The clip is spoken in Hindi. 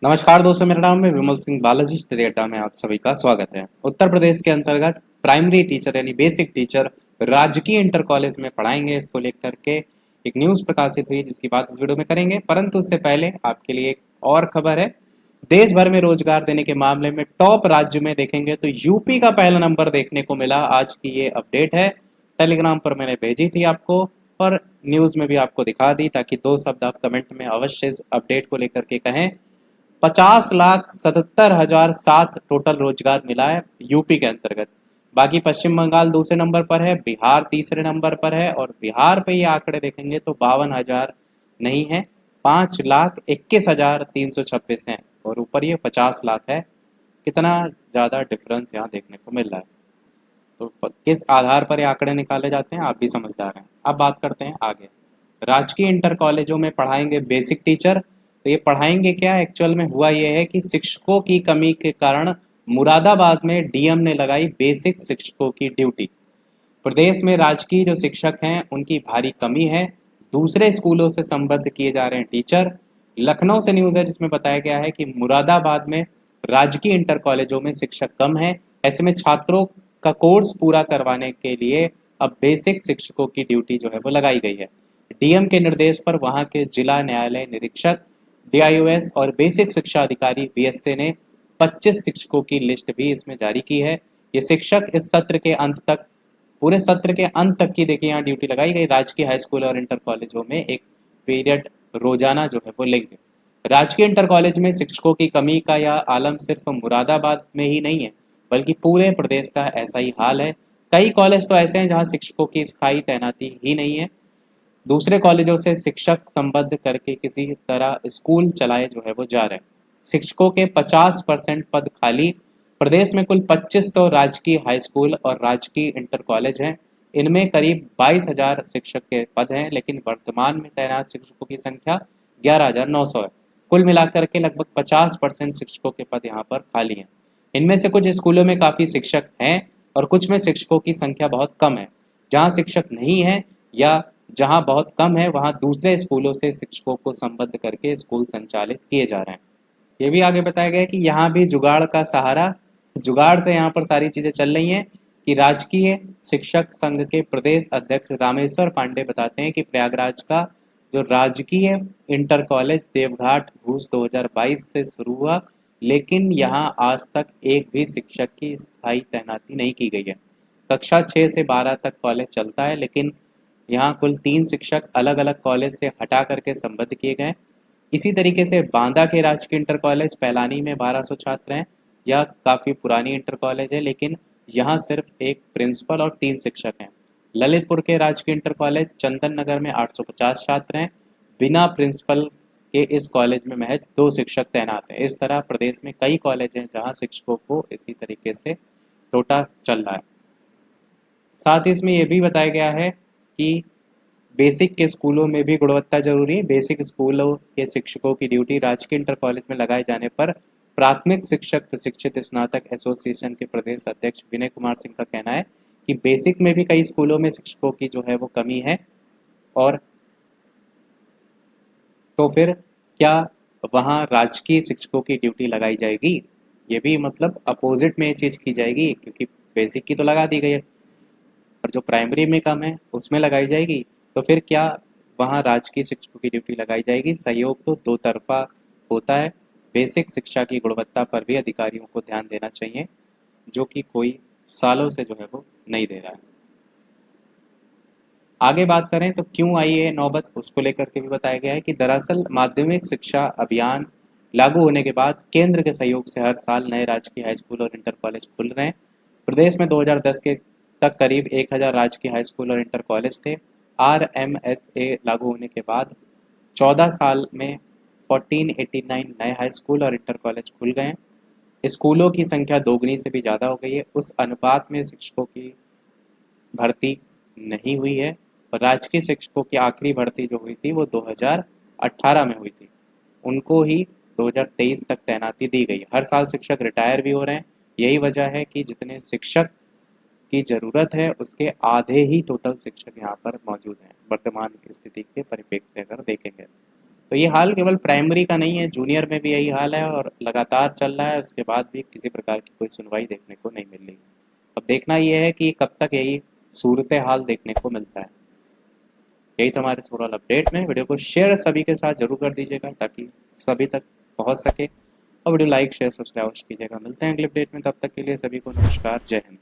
नमस्कार दोस्तों, मेरा नाम है विमल सिंह बालाजी। स्टडी अड्डा में आप सभी का स्वागत है। उत्तर प्रदेश के अंतर्गत प्राइमरी टीचर यानी बेसिक टीचर राजकीय इंटर कॉलेज में पढ़ाएंगे, इसको लेकर के एक न्यूज़ प्रकाशित हुई जिसकी बात इस वीडियो में करेंगे। परंतु उससे पहले आपके लिए एक और खबर है। देश भर में रोजगार देने के मामले में टॉप राज्य में देखेंगे तो यूपी का पहला नंबर देखने को मिला। आज की ये अपडेट है, टेलीग्राम पर मैंने भेजी थी आपको और न्यूज़ में भी आपको दिखा दी, ताकि दो शब्द आप कमेंट में अवश्य इस अपडेट को लेकर के कहें। 50,77,007 टोटल रोजगार मिला है यूपी के अंतर्गत। बाकी पश्चिम बंगाल दूसरे नंबर पर है, बिहार तीसरे नंबर पर है और बिहार पे ये आंकड़े देखेंगे तो 52,000 नहीं है, 5,21,326 हैं और ऊपर ये 50 लाख है। कितना ज़्यादा डिफरेंस यहाँ देखने को मिल रहा है। तो किस आधार पर ये आंकड़े निकाले जाते हैं आप भी समझदार हैं। अब बात करते हैं आगे। राजकीय इंटर कॉलेजों में पढ़ाएंगे बेसिक टीचर। तो ये पढ़ाएंगे क्या, एक्चुअल में हुआ ये है कि शिक्षकों की कमी के कारण मुरादाबाद में डीएम ने लगाई बेसिक शिक्षकों की ड्यूटी। प्रदेश में राजकीय जो शिक्षक हैं उनकी भारी कमी है, दूसरे स्कूलों से संबद्ध किए जा रहे हैं टीचर। लखनऊ से न्यूज़ है जिसमें बताया गया है कि मुरादाबाद में राजकीय इंटर कॉलेजों में शिक्षक कम है। ऐसे में छात्रों का कोर्स पूरा करवाने के लिए अब बेसिक शिक्षकों की ड्यूटी जो है वो लगाई गई है। डीएम के निर्देश पर वहां के जिला न्यायालय निरीक्षक डीआईओएस और बेसिक शिक्षा अधिकारी बीएसए ने 25 शिक्षकों की लिस्ट भी इसमें जारी की है। ये शिक्षक इस सत्र के अंत तक, पूरे सत्र के अंत तक की देखिए यहाँ ड्यूटी लगाई गई। राजकीय हाई स्कूल और इंटर कॉलेजों में एक पीरियड रोजाना जो है वो लेंगे। राजकीय इंटर कॉलेज में शिक्षकों की कमी का यह आलम सिर्फ मुरादाबाद में ही नहीं है, बल्कि पूरे प्रदेश का ऐसा ही हाल है। कई कॉलेज तो ऐसे हैं जहाँ शिक्षकों की स्थायी तैनाती ही नहीं है, दूसरे कॉलेजों से शिक्षक संबद्ध करके किसी तरह स्कूल चलाए जो है वो जा रहे हैं। शिक्षकों के 50% पद खाली। प्रदेश में कुल 2500 राजकीय हाई स्कूल और राजकीय इंटर कॉलेज हैं। इनमें करीब 22,000 शिक्षक के पद हैं, लेकिन वर्तमान में तैनात शिक्षकों की संख्या 11,900 है। कुल मिलाकर के लगभग 50% शिक्षकों के पद यहाँ पर खाली हैं। इनमें से कुछ स्कूलों में काफ़ी शिक्षक हैं और कुछ में शिक्षकों की संख्या बहुत कम है। जहाँ शिक्षक नहीं है या जहाँ बहुत कम है वहाँ दूसरे स्कूलों से शिक्षकों को संबद्ध करके स्कूल संचालित किए जा रहे हैं। ये भी आगे बताया गया है कि यहाँ भी जुगाड़ का सहारा, जुगाड़ से यहाँ पर सारी चीज़ें चल रही हैं। कि राजकीय शिक्षक संघ के प्रदेश अध्यक्ष रामेश्वर पांडे बताते हैं कि प्रयागराज का जो राजकीय इंटर कॉलेज देवघाट घूस 2022 से शुरू हुआ, लेकिन यहाँ आज तक एक भी शिक्षक की स्थायी तैनाती नहीं की गई है। कक्षा 6 से 12 तक कॉलेज चलता है, लेकिन यहाँ कुल 3 शिक्षक अलग अलग कॉलेज से हटा करके संबद्ध किए गए। इसी तरीके से बांदा के राजकीय इंटर कॉलेज पैलानी में 1200 छात्र हैं। यह काफ़ी पुरानी इंटर कॉलेज है, लेकिन यहाँ सिर्फ एक प्रिंसिपल और 3 शिक्षक हैं। ललितपुर के राजकीय इंटर कॉलेज चंदन नगर में 850 छात्र हैं। बिना प्रिंसिपल के इस कॉलेज में महज 2 शिक्षक तैनात हैं। इस तरह प्रदेश में कई कॉलेज हैं जहाँ शिक्षकों को इसी तरीके से टोटा चल रहा है। साथ ही इसमें यह भी बताया गया है कि बेसिक के स्कूलों में भी गुणवत्ता जरूरी है। बेसिक स्कूलों के शिक्षकों की ड्यूटी राजकीय इंटर कॉलेज में लगाए जाने पर प्राथमिक शिक्षक प्रशिक्षित स्नातक एसोसिएशन के प्रदेश अध्यक्ष विनय कुमार सिंह का कहना है कि बेसिक में भी कई स्कूलों में शिक्षकों की जो है वो कमी है। और तो फिर क्या वहाँ राजकीय शिक्षकों की ड्यूटी लगाई जाएगी? ये भी मतलब अपोजिट में ये चीज़ की जाएगी, क्योंकि बेसिक की तो लगा दी गई है और जो प्राइमरी में कम है उसमें लगाई जाएगी। तो फिर क्या वहाँ राजकीय शिक्षकों की ड्यूटी लगाई जाएगी? सहयोग तो दो तरफा होता है। बेसिक शिक्षा की गुणवत्ता पर भी अधिकारियों को ध्यान देना चाहिए, जो कि कोई सालों से जो है वो नहीं दे रहा है। आगे बात करें तो क्यों आई है नौबत, उसको लेकर के भी बताया गया है कि दरअसल माध्यमिक शिक्षा अभियान लागू होने के बाद केंद्र के सहयोग से हर साल नए राजकीय हाई स्कूल और इंटर कॉलेज खुल रहे हैं। प्रदेश में 2010 के तक करीब 1,000 राजकीय हाई स्कूल और इंटर कॉलेज थे। RMSA लागू होने के बाद 14 साल में 1489 नए हाई स्कूल और इंटर कॉलेज खुल गए हैं। स्कूलों की संख्या दोगुनी से भी ज़्यादा हो गई है। उस अनुपात में शिक्षकों की भर्ती नहीं हुई है और राजकीय शिक्षकों की आखिरी भर्ती जो हुई थी वो 2018 में हुई थी। उनको ही 2023 तक तैनाती दी गई। हर साल शिक्षक रिटायर भी हो रहे हैं। यही वजह है कि जितने शिक्षक की ज़रूरत है उसके आधे ही टोटल शिक्षक यहाँ पर मौजूद हैं वर्तमान स्थिति के परिप्रेक्ष्य से अगर देखेंगे। तो तो ये हाल केवल प्राइमरी का नहीं है, जूनियर में भी यही हाल है और लगातार चल रहा है, उसके बाद भी किसी प्रकार की कोई सुनवाई देखने को नहीं मिल रही। अब देखना ये है कि कब तक यही सूरत हाल देखने को मिलता है। यही था हमारे ओवरऑल अपडेट में। वीडियो को शेयर सभी के साथ जरूर कर दीजिएगा ताकि सभी तक पहुंच सके, और वीडियो लाइक शेयर सब्सक्राइब कीजिएगा। मिलते हैं अगले अपडेट में, तब तक के लिए सभी को नमस्कार, जय हिंद।